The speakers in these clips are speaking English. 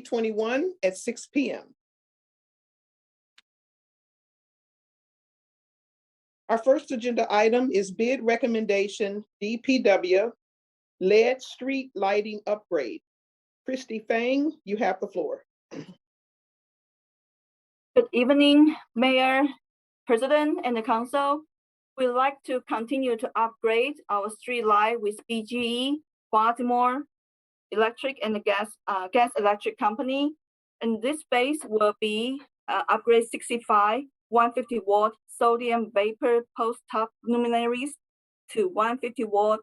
2021 at 6 p.m. Our first agenda item is bid recommendation DPW LED street lighting upgrade. Christy Fang, you have the floor. Good evening, Mayor, President, and the Council. We'd like to continue to upgrade our street light with BGE, Baltimore Electric and the gas electric company. And this space will be upgrade 65 150-watt sodium vapor post-top luminaries to 150-watt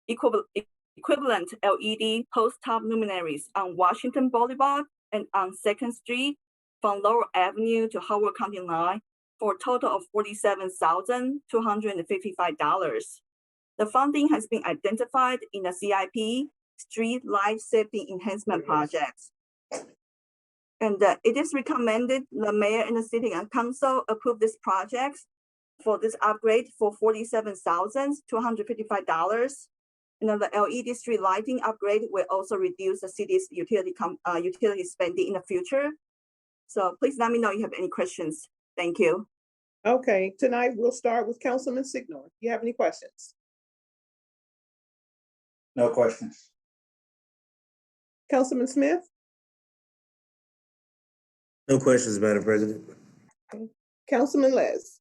equivalent LED post-top luminaries on Washington Boulevard and on 2nd Street from Laurel Avenue to Howard County line for a total of $47,255. The funding has been identified in the CIP, Street Light Safety Enhancement Projects. And it is recommended the mayor and the city and council approve this project for this upgrade for $47,255. And then the LED street lighting upgrade will also reduce the city's utility spending in the future. So please let me know if you have any questions. Thank you. Okay, tonight we'll start with Councilman Signor. Do you have any questions? No questions. Councilman Smith? No questions, Madam President. Okay. Councilman Les?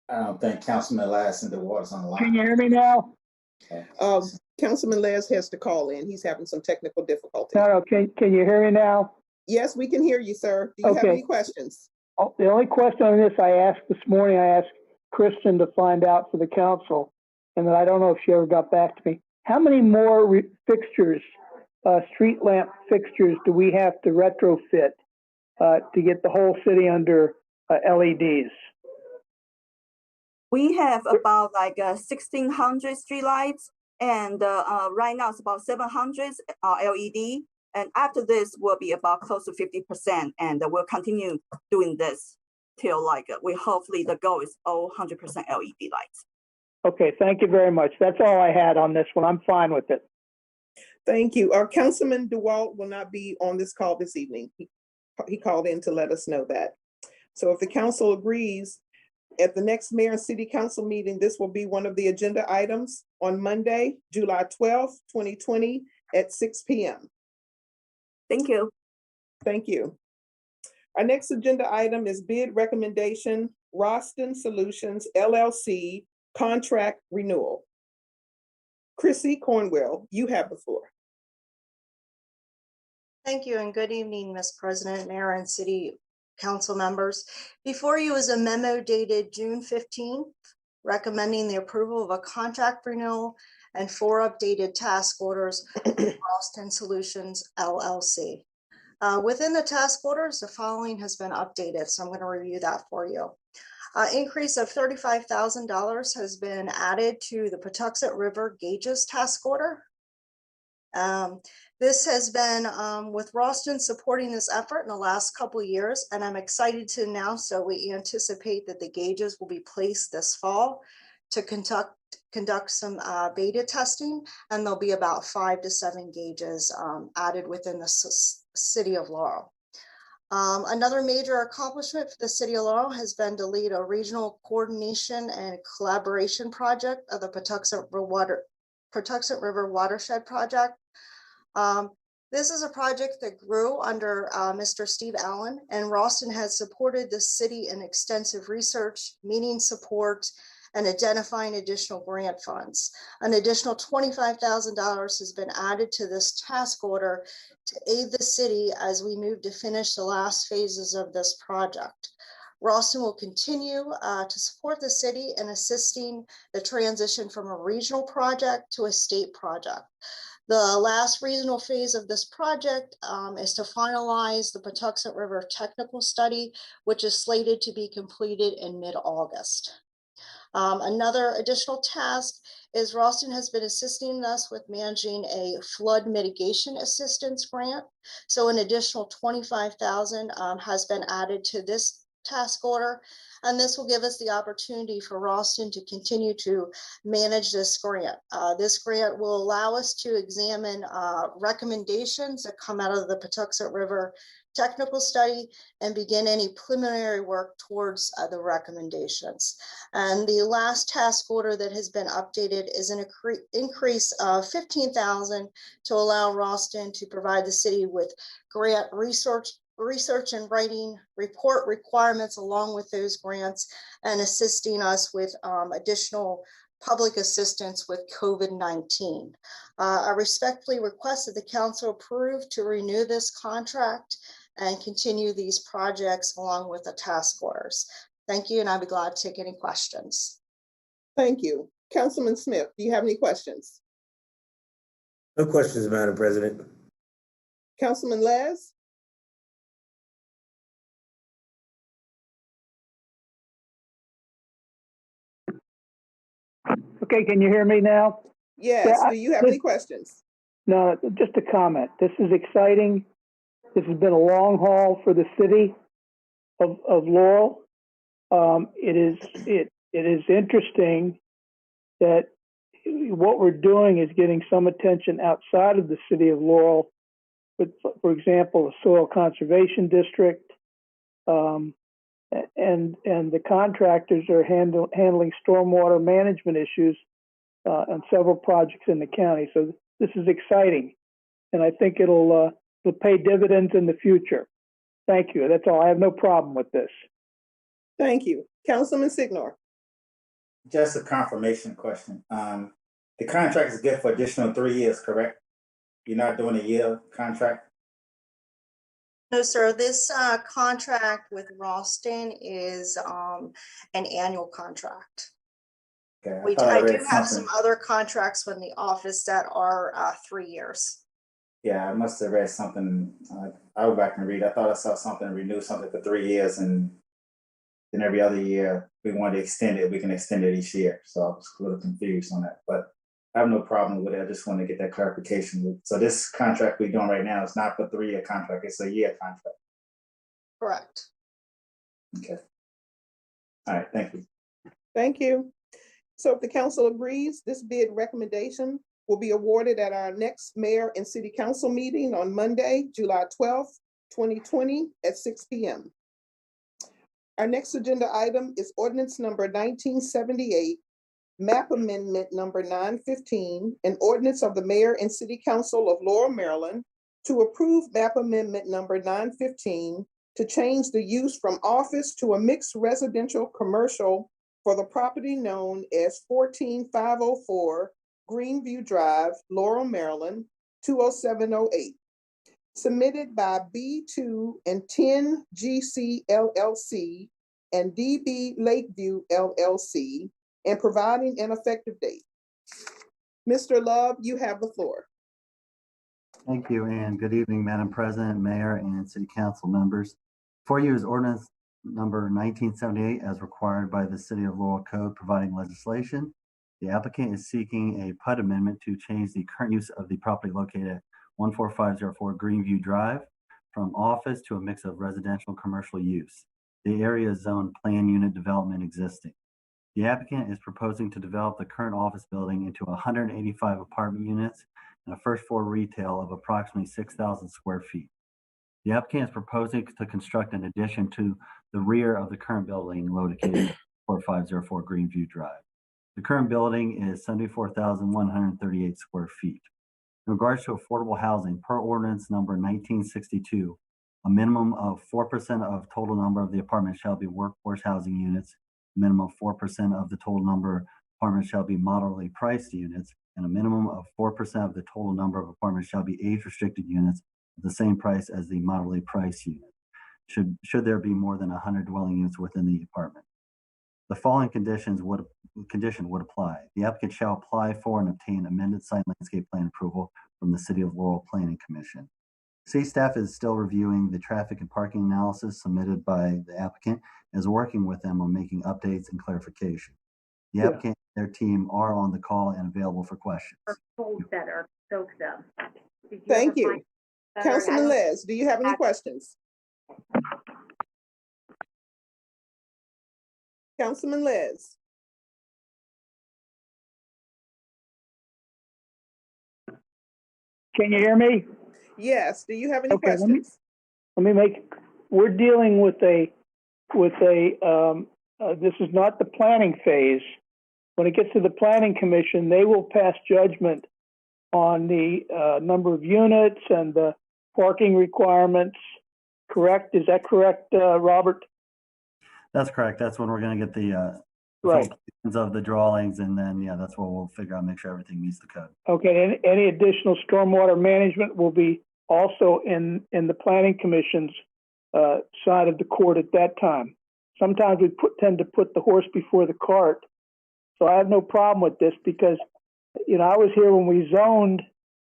I don't think Councilman Les and the water's on the line. Can you hear me now? Okay. Councilman Les has to call in. He's having some technical difficulty. No, can you hear me now? Yes, we can hear you, sir. Do you have any questions? Oh, the only question on this I asked this morning, I asked Kristen to find out for the council, and then I don't know if she ever got back to me. How many more fixtures, street lamp fixtures, do we have to retrofit to get the whole city under LEDs? We have about like 1,600 streetlights, and right now it's about 700 LED. And after this will be about close to 50%, and we'll continue doing this till like hopefully the goal is all 100% LED lights. Okay, thank you very much. That's all I had on this one. I'm fine with it. Thank you. Our Councilman DeWalt will not be on this call this evening. He called in to let us know that. So if the council agrees, at the next mayor and city council meeting, this will be one of the agenda items on Monday, July 12th, 2020 at 6 p.m. Thank you. Thank you. Our next agenda item is bid recommendation, Rostan Solutions, LLC, contract renewal. Chrissy Cornwell, you have the floor. Thank you and good evening, Ms. President, Mayor, and City Council members. Before you is a memo dated June 15th, recommending the approval of a contract renewal and 4 updated task orders for Rostan Solutions, LLC. Within the task orders, the following has been updated, so I'm going to review that for you. Increase of $35,000 has been added to the Patuxent River Gauges task order. This has been with Rostan supporting this effort in the last couple of years, and I'm excited to announce that we anticipate that the gauges will be placed this fall to conduct some beta testing, and there'll be about 5 to 7 gauges added within the city of Laurel. Another major accomplishment for the city of Laurel has been to lead a regional coordination and collaboration project of the Patuxent River Watershed Project. This is a project that grew under Mr. Steve Allen, and Rostan has supported the city in extensive research, meeting support, and identifying additional grant funds. An additional $25,000 has been added to this task order to aid the city as we move to finish the last phases of this project. Rostan will continue to support the city in assisting the transition from a regional project to a state project. The last regional phase of this project is to finalize the Patuxent River technical study, which is slated to be completed in mid-August. Another additional task is Rostan has been assisting us with managing a flood mitigation assistance grant. So an additional $25,000 has been added to this task order. And this will give us the opportunity for Rostan to continue to manage this grant. This grant will allow us to examine recommendations that come out of the Patuxent River technical study and begin any preliminary work towards the recommendations. And the last task order that has been updated is an increase of $15,000 to allow Rostan to provide the city with grant research and writing report requirements along with those grants, and assisting us with additional public assistance with COVID-19. I respectfully request that the council approve to renew this contract and continue these projects along with the task orders. Thank you, and I'd be glad to take any questions. Thank you. Councilman Smith, do you have any questions? No questions, Madam President. Councilman Les? Okay, can you hear me now? Yes, Yeah, do you have any questions? No, just a comment. This is exciting. This has been a long haul for the city of Laurel. It is interesting that what we're doing is getting some attention outside of the city of Laurel, with, for example, the Soil Conservation District, and the contractors are handling stormwater management issues on several projects in the county. So this is exciting, and I think it'll pay dividends in the future. Thank you. That's all. I have no problem with this. Thank you. Councilman Signor? Just a confirmation question. The contract is good for additional 3 years, correct? You're not doing a year contract? No, sir. This contract with Rostan is an annual contract. Okay, I do have some other contracts with the office that are 3 years. Yeah, I must have read something. I'll go back and read. I thought I saw something, renew something for 3 years, and then every other year we want to extend it. We can extend it each year. So I was a little confused on that, but I have no problem with it. I just want to get that clarification. So this contract we're doing right now is not a 3-year contract. It's a year contract. Correct. Okay. All right. Thank you. Thank you. So if the council agrees, this bid recommendation will be awarded at our next mayor and city council meeting on Monday, July 12th, 2020 at 6 p.m. Our next agenda item is ordinance number 1978, map amendment number 915, an ordinance of the mayor and city council of Laurel, Maryland, to approve map amendment number 915 to change the use from office to a mixed residential commercial for the property known as 14504 Greenview Drive, Laurel, Maryland, 20708. Submitted by B2 and 10 GC LLC and DB Lakeview LLC, and providing an effective date. Mr. Love, you have the floor. Thank you, and good evening, Madam President, Mayor, and City Council members. For you is ordinance number 1978 as required by the City of Laurel Code providing legislation. The applicant is seeking a PUD amendment to change the current use of the property located at 14504 Greenview Drive from office to a mix of residential and commercial use. The area is zoned plan unit development existing. The applicant is proposing to develop the current office building into 185 apartment units and a first floor retail of approximately 6,000 square feet. The applicant is proposing to construct an addition to the rear of the current building located at 4504 Greenview Drive. The current building is 74,138 square feet. In regards to affordable housing, per ordinance number 1962, a minimum of 4% of total number of the apartments shall be workforce housing units, a minimum of 4% of the total number of apartments shall be moderately priced units, and a minimum of 4% of the total number of apartments shall be age-restricted units at the same price as the moderately priced unit, should there be more than 100 dwelling units within the apartment. The following condition would apply. The applicant shall apply for and obtain amended site landscape plan approval from the City of Laurel Planning Commission. City staff is still reviewing the traffic and parking analysis submitted by the applicant and is working with them on making updates and clarification. The applicant and their team are on the call and available for questions. Thank you. Councilman Les, do you have any questions? Councilman Les. Can you hear me? Yes, do you have any Okay, questions? we're dealing with this is not the planning phase. When it gets to the planning commission, they will pass judgment on the number of units and the parking requirements, correct? Is that correct, Robert? That's correct. That's when we're gonna get the Right. plans of the drawings, and then, yeah, that's what we'll figure out, make sure everything meets the code. Okay, and any additional stormwater management will be also in the planning commission's side of the court at that time. Sometimes we tend to put the horse before the cart. So I have no problem with this because, I was here when we zoned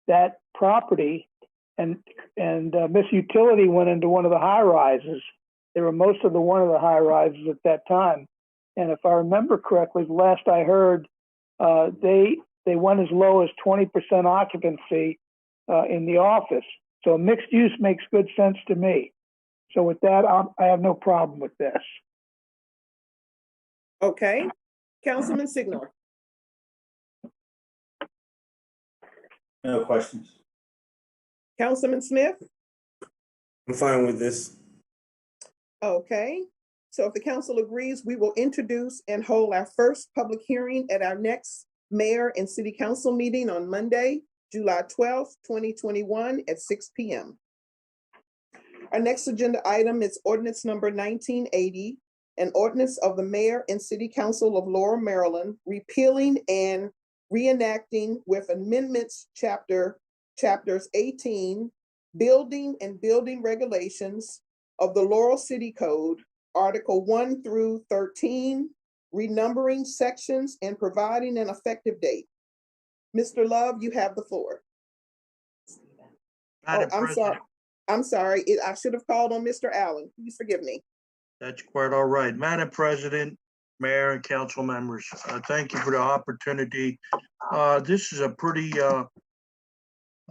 that property and Miss Utility went into one of the high rises. They were most of one of the high rises at that time. And if I remember correctly, the last I heard, they went as low as 20% occupancy in the office. So mixed use makes good sense to me. So with that, I have no problem with this. Okay, Councilman Signor. No questions. Councilman Smith. I'm fine with this. Okay, so if the council agrees, we will introduce and hold our first public hearing at our next mayor and city council meeting on Monday, July 12th, 2021 at 6 p.m. Our next agenda item is ordinance number 1980, an ordinance of the mayor and city council of Laurel, Maryland, repealing and reenacting with amendments chapters 18, building and building regulations of the Laurel City Code, Article 1 through 13, renumbering sections and providing an effective date. Mr. Love, you have the floor. Madam I'm President, sorry. I'm sorry. I should have called on Mr. Allen. Please forgive me. that's quite all right. Madam President, Mayor and council members, thank you for the opportunity. This is a pretty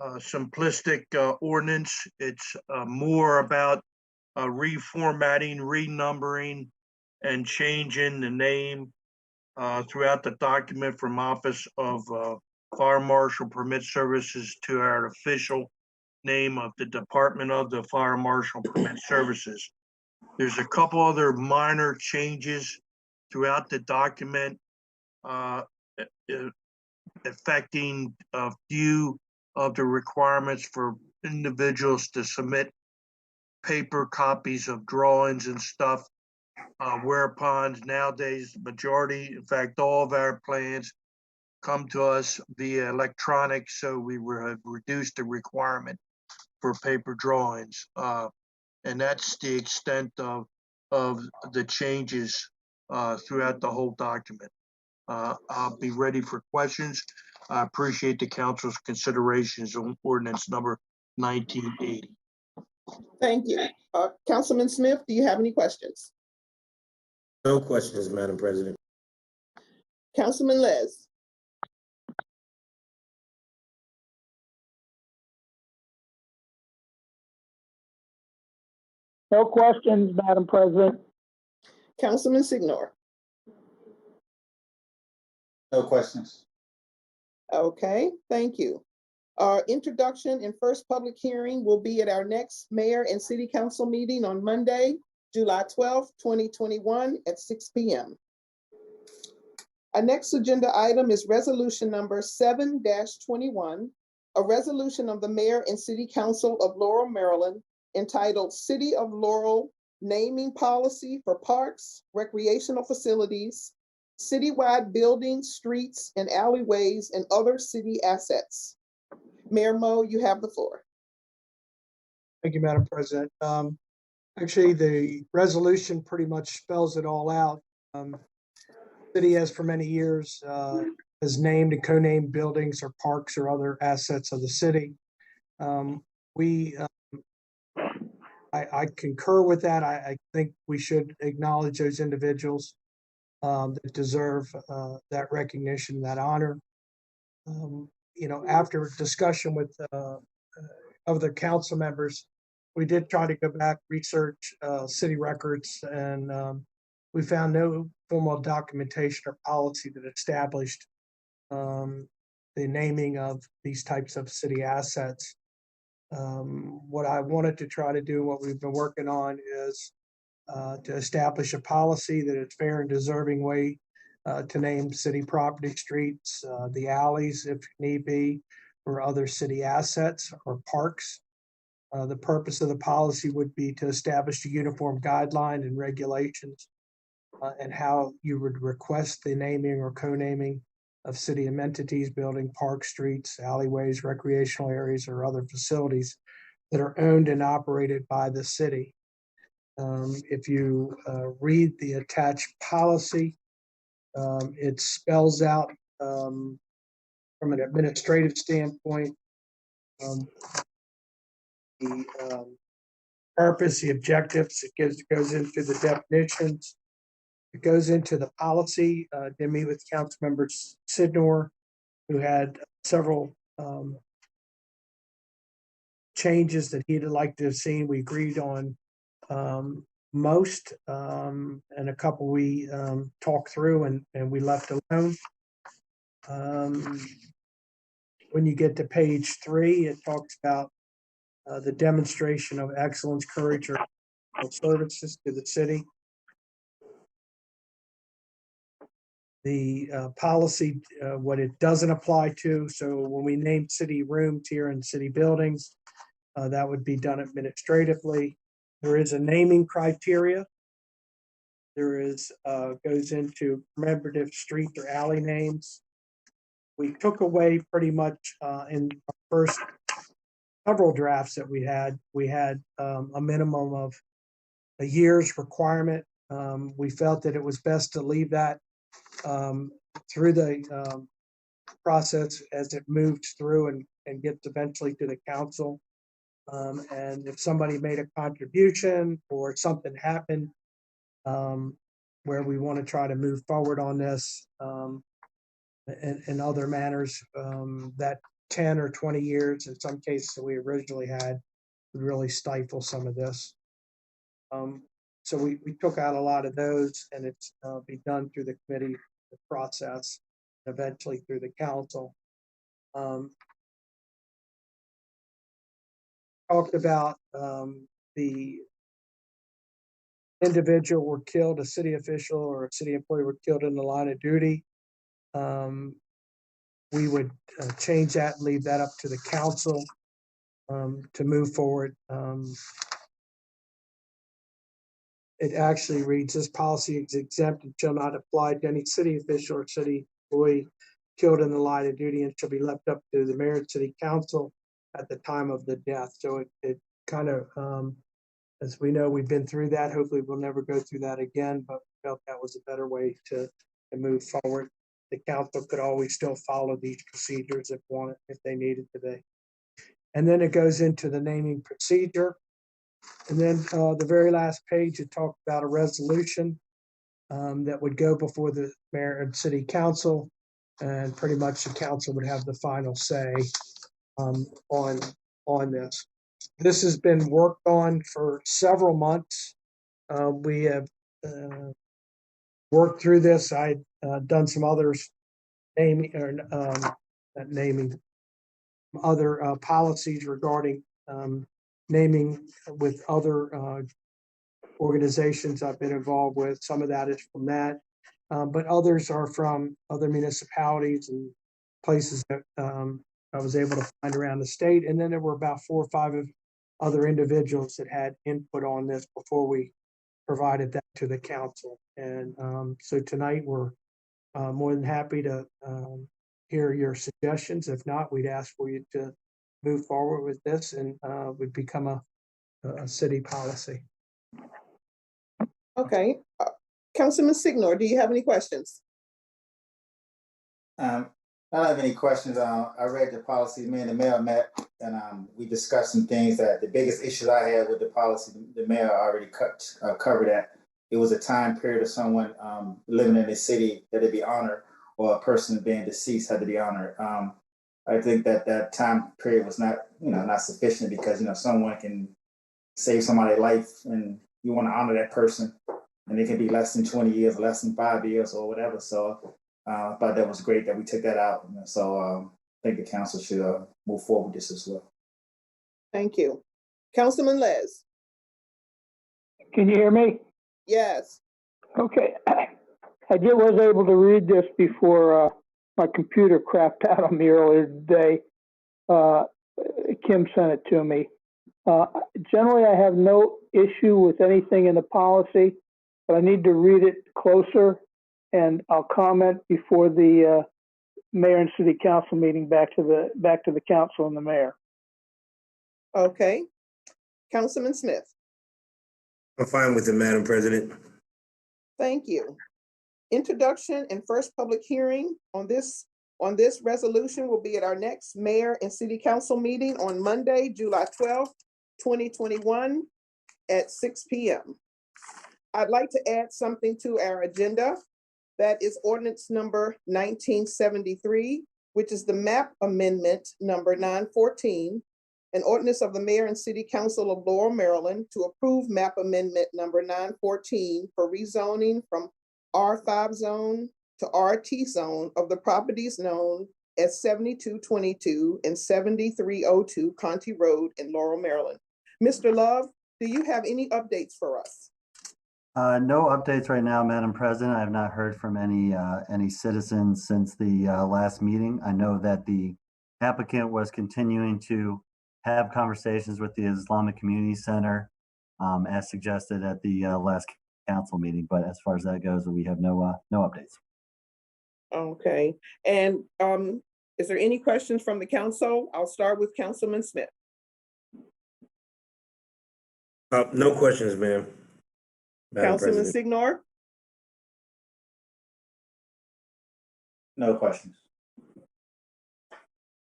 simplistic ordinance. It's more about reformatting, renumbering, and changing the name throughout the document from Office of Fire Marshal Permit Services to our official name of the Department of the Fire Marshal Permit Services. There's a couple other minor changes throughout the document affecting a few of the requirements for individuals to submit paper copies of drawings and stuff, whereupon nowadays the majority, in fact, all of our plans come to us via electronic, so we have reduced the requirement for paper drawings. And that's the extent of the changes throughout the whole document. I'll be ready for questions. I appreciate the council's considerations on ordinance number 1980. Thank you. Councilman Smith, do you have any questions? No questions, Madam President. Councilman Les. No questions, Madam President. Councilman Signor. No questions. Okay, thank you. Our introduction and first public hearing will be at our next mayor and city council meeting on Monday, July 12th, 2021 at 6 p.m. Our next agenda item is resolution number 7-21, a resolution of the mayor and city council of Laurel, Maryland, entitled City of Laurel Naming Policy for Parks, Recreational Facilities, Citywide Buildings, Streets, and Alleyways, and Other City Assets. Mayor Mo, you have the floor. Thank you, Madam President. Actually, the resolution pretty much spells it all out. City has for many years has named and co-named buildings or parks or other assets of the city. I concur with that. I think we should acknowledge those individuals that deserve that recognition, that honor. After discussion with other council members, we did try to go back, research city records, and we found no formal documentation or policy that established the naming of these types of city assets. What I wanted to try to do, what we've been working on, is to establish a policy that is fair and deserving way to name city property, streets, the alleys, if need be, or other city assets or parks. The purpose of the policy would be to establish a uniform guideline and regulations and how you would request the naming or co-naming of city amenities, building, parks, streets, alleyways, recreational areas, or other facilities that are owned and operated by the city. If you read the attached policy, it spells out from an administrative standpoint the purpose, the objectives. It goes into the definitions. It goes into the policy. Did meet with Councilmember Sidnor, who had several changes that he'd like to have seen. We agreed on most, and a couple we talked through and we left alone. When you get to page 3, it talks about the demonstration of excellence, courage, or services to the city. The policy, what it doesn't apply to. So when we name city rooms here in city buildings, that would be done administratively. There is a naming criteria. There is goes into commemorative street or alley names. We took away pretty much in our first several drafts that we had a minimum of a year's requirement. We felt that it was best to leave that through the process as it moves through and gets eventually to the council. And if somebody made a contribution or something happened where we want to try to move forward on this in other manners, that 10 or 20 years in some cases that we originally had would really stifle some of this. So we took out a lot of those, and it's be done through the committee process, eventually through the council. Talked about the individual were killed, a city official or a city employee were killed in the line of duty. We would change that and leave that up to the council to move forward. It actually reads, this policy is exempt and shall not apply to any city official or city employee killed in the line of duty and shall be left up to the mayor and city council at the time of the death. So it kind of, as we know, we've been through that. Hopefully we'll never go through that again, but we felt that was a better way to move forward. The council could always still follow these procedures if they needed to be. And then it goes into the naming procedure. And then the very last page, it talked about a resolution that would go before the mayor and city council, and pretty much the council would have the final say on this. This has been worked on for several months. We have worked through this. I've done some others naming or not naming other policies regarding naming with other organizations I've been involved with. Some of that is from that, but others are from other municipalities and places that I was able to find around the state. And then there were about 4 or 5 other individuals that had input on this before we provided that to the council. And so tonight we're more than happy to hear your suggestions. If not, we'd ask for you to move forward with this and would become a city policy. Okay. Councilman Signor, do you have any questions? I don't have any questions. I read the policy. Me and the mayor met, and we discussed some things that the biggest issues I had with the policy, the mayor already covered that. It was a time period of someone living in the city that it be honored, or a person being deceased had to be honored. I think that time period was not sufficient because someone can save somebody's life and you want to honor that person. and it can be less than 20 years, less than 5 years or whatever. So I thought that was great that we took that out. So I think the council should move forward with this as well. Thank you. Councilman Les? Can you hear me? Yes. Okay. I was able to read this before my computer crapped out on me earlier today. Kim sent it to me. Generally, I have no issue with anything in the policy, but I need to read it closer, and I'll comment before the mayor and city council meeting back to the council and the mayor. Okay. Councilman Smith? I'm fine with it, Madam President. Thank you. Introduction and first public hearing on this resolution will be at our next mayor and city council meeting on Monday, July 12th, 2021 at 6 p.m. I'd like to add something to our agenda. That is ordinance number 1973, which is the map amendment number 914, an ordinance of the mayor and city council of Laurel, Maryland to approve map amendment number 914 for rezoning from R5 zone to RT zone of the properties known as 7222 and 7302 Conti Road in Laurel, Maryland. Mr. Love, do you have any updates for us? No updates right now, Madam President. I have not heard from any citizens since the last meeting. I know that the applicant was continuing to have conversations with the Islamic Community Center as suggested at the last council meeting, but as far as that goes, we have no updates. Okay, and is there any questions from the council? I'll start with Councilman Smith. No questions, ma'am. Madam Councilman President. Signor? No questions.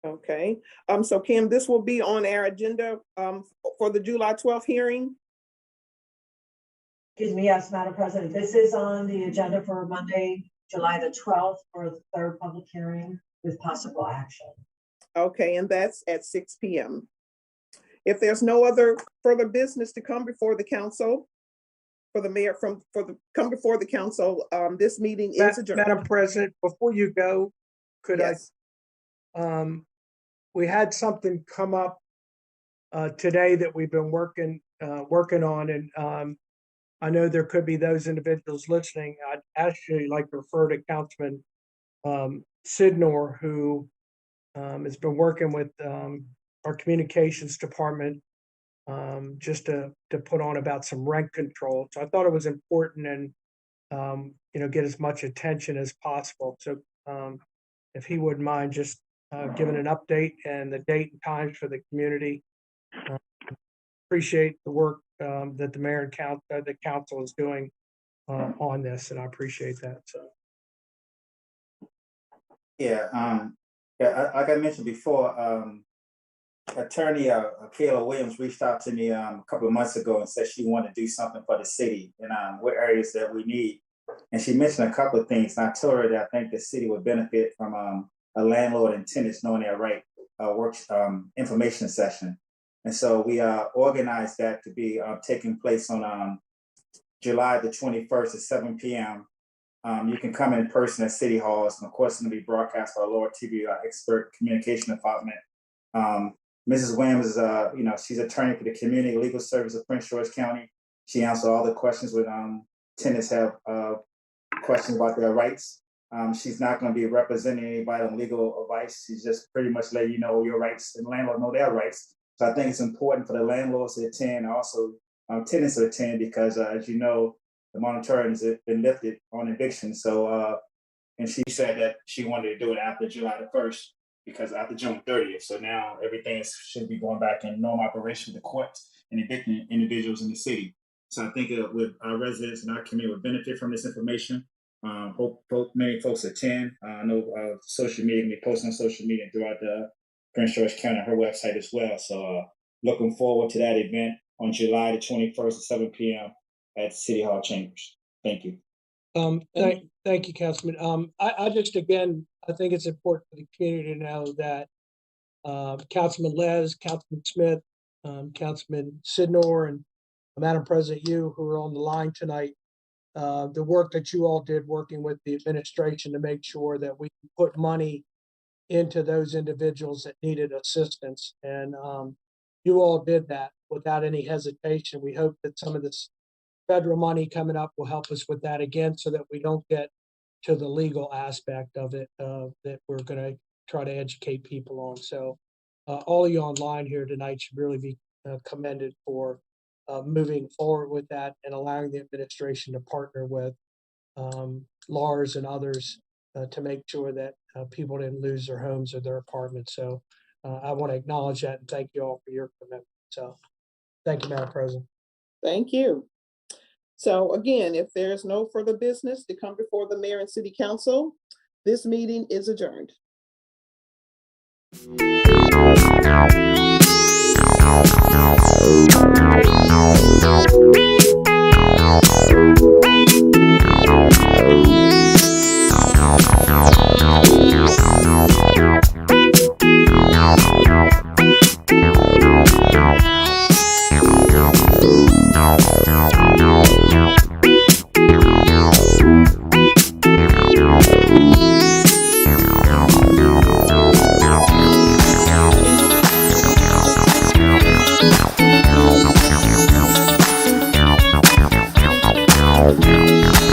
Okay, so Kim, this will be on our agenda for the July 12th hearing? Excuse me, yes, Madam President. This is on the agenda for Monday, July the 12th for the third public hearing with possible action. Okay, and that's at 6 p.m. If there's no other further business to come before the council, for the mayor come before the council, this meeting is adjourned. Madam President, before you go, could Yes. we had something come up today that we've been working on, and I know there could be those individuals listening. I'd actually like to refer to Councilman Sidnor, who has been working with our communications department just to put on about some rent control. So I thought it was important and get as much attention as possible. So if he wouldn't mind just giving an update and the date and times for the community. Appreciate the work that the mayor and the council is doing on this, and I appreciate that. So. Yeah, like I mentioned before, Attorney Kayla Williams reached out to me a couple of months ago and said she wanted to do something for the city and what areas that we need. And she mentioned a couple of things. And I told her that I think the city would benefit from a landlord and tenants knowing their right information session. And so we organized that to be taking place on July the 21st at 7 p.m. You can come in person at City Halls, and of course, it's going to be broadcast by Laurel TV, expert communication department. Mrs. Williams is, she's attorney for the Community Legal Service of Prince George County. She answered all the questions when tenants have questions about their rights. She's not going to be representing anybody on legal advice. She's just pretty much letting you know your rights, and landlords know their rights. So I think it's important for the landlords to attend, and also tenants to attend, because as you know, the moratorium has been lifted on eviction. So, and she said that she wanted to do it after July the 1st, because after June 30th. So now everything should be going back in normal operation with the courts and evicting individuals in the city. So I think with our residents and our community would benefit from this information. Hope many folks attend. I know social media can be posted on social media throughout the Prince George County, her website as well. So looking forward to that event on July the 21st at 7 p.m. at City Hall Chambers. Thank you. Thank you, Councilman. I just, again, I think it's important for the community to know that Councilman Les, Councilman Smith, Councilman Sidnor, and Madam President, you who are on the line tonight, the work that you all did working with the administration to make sure that we put money into those individuals that needed assistance. And you all did that without any hesitation. We hope that some of this federal money coming up will help us with that again, so that we don't get to the legal aspect of it that we're going to try to educate people on. So all of you online here tonight should really be commended for moving forward with that and allowing the administration to partner with Lars and others to make sure that people didn't lose their homes or their apartments. So I want to acknowledge that and thank you all for your commitment. So thank you, Madam President. Thank you. So again, if there's no further business to come before the mayor and city council, this meeting is adjourned.